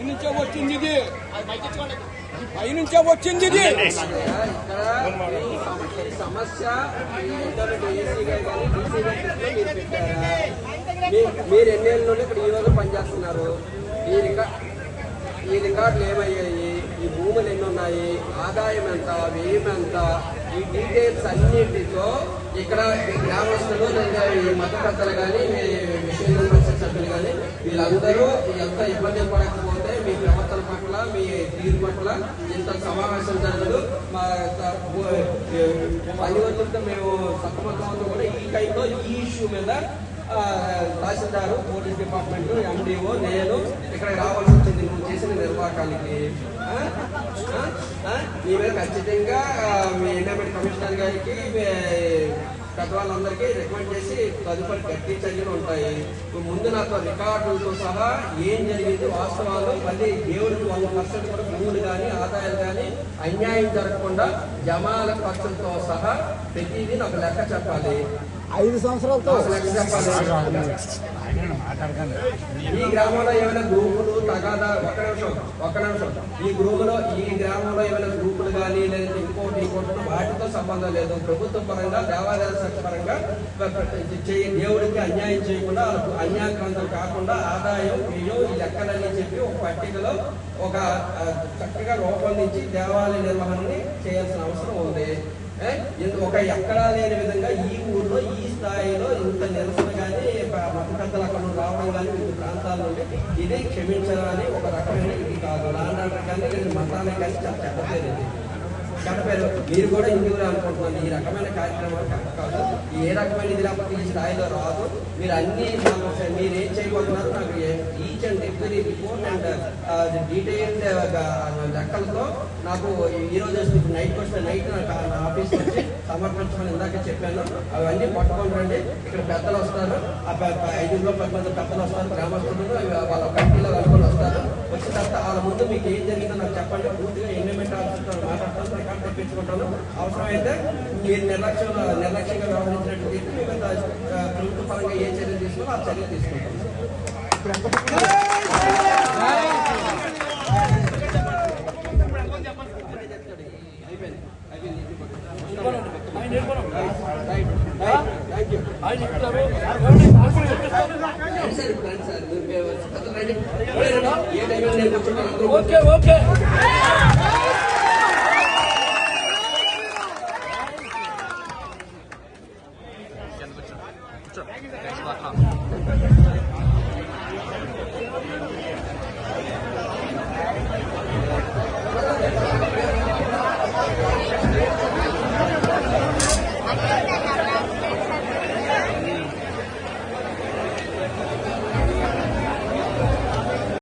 పైనుంచే వచ్చింది ఇది, పైనుంచే వచ్చింది ఇది. సమస్య మీరు ఎన్నేళ్ళ నుండి ఇక్కడ ఈ రోజు పనిచేస్తున్నారు. ఈ రికార్డులు ఏమయ్యాయి, ఈ భూములు ఎన్ని ఉన్నాయి, ఆదాయం ఎంత, వ్యయం ఎంత, ఈ డీటెయిల్స్ అన్నింటితో ఇక్కడ గ్రామస్తులు ఈ మతకర్తలు కానీ మిషన్ పరిషత్ సభ్యులు కానీ వీళ్ళందరూ ఎంత ఇబ్బంది పడకపోతే మీ ప్రవర్తన పట్ల మీ తీరు పట్ల ఇంత సమావేశం జరగదు. మా అనివర్తులతో మేము సతమతంతో కూడా ఈ టైంలో ఈ ఇష్యూ మీద తహసీల్దారు, పోలీస్ డిపార్ట్మెంట్, ఎండిఓ, నేను ఇక్కడ రావాల్సి వచ్చింది నువ్వు చేసిన నిర్వాహకానికి. మీ మీద ఖచ్చితంగా మీ ఎండోమెంట్ కమిషనర్ గారికి పెద్దవాళ్ళందరికీ రికమెండ్ చేసి తదుపరి గట్టి చర్యలు ఉంటాయి. ముందు నాతో రికార్డులతో సహా ఏం జరిగింది వాస్తవాలు, మళ్ళీ దేవుడికి 100% కూడా భూములు కానీ ఆదాయాలు కానీ అన్యాయం జరగకుండా జమాల ఖర్చులతో సహా ప్రతిదీ నాకు లెక్క చెప్పాలి. 5 సంవత్సరాలతో ఈ గ్రామంలో ఏమైనా గ్రూపులు తగాదా ఒక్క నిమిషం ఈ గ్రామంలో ఏమైనా గ్రూపులు కానీ లేదా ఇంకోటి వాటితో సంబంధం లేదు. ప్రభుత్వ పరంగా దేవాదాయ శాఖ పరంగా దేవుడికి అన్యాయం చేయకుండా అన్యాక్రాంతం కాకుండా ఆదాయం వ్యయం ఈ లెక్కలన్నీ చెప్పి ఒక పట్టికలో ఒక చక్కగా రూపొందించి దేవాలయ నిర్వహణని చేయాల్సిన అవసరం ఉంది. ఒక ఎక్కడా లేని విధంగా ఈ ఊర్లో ఈ స్థాయిలో ఇంత నిరసనగానే మతకర్తలు అక్కడ రావడం కానీ వివిధ ప్రాంతాల నుండి ఇది క్షమించాలని ఒక రకమైన ఇది కాదు. నాన్న కానీ లేదా మతానికి కానీ చాలా చెడ్డపేరు. మీరు కూడా హిందువులే అనుకుంటున్నాను. ఈ రకమైన కార్యక్రమాలు కాదు. ఏ రకమైన ఇది లేకపోతే ఈ స్థాయిలో రాదు. మీరు అన్ని మీరు ఏం చేయబోతున్నారు నాకు each and every report and detailed లెక్కలతో నాకు ఈరోజు నైట్ వస్తే నైట్ నా ఆఫీస్ వచ్చి సమర్పించమని ఇందాక చెప్పాను. అవన్నీ పట్టుకొని రండి. ఇక్కడ పెద్దలు వస్తారు, ఆ 5-10 మంది పెద్దలు వస్తారు, గ్రామస్తులు వాళ్ళ కమిటీలో కలుపుకొని వస్తారు. వచ్చిన తర్వాత వాళ్ళ ముందు మీకు ఏం జరిగిందో నాకు చెప్పండి. పూర్తిగా ఎన్విరాన్మెంట్ ఆఫీసర్తో మాట్లాడతాను, రికార్డు తెప్పించుకుంటాను. అవసరమైతే మీరు నిర్లక్ష్యంగా వ్యవహరించినట్టు ప్రభుత్వ పరంగా ఏ చర్యలు తీసుకున్నా ఆ చర్యలు తీసుకుంటాం. Okay okay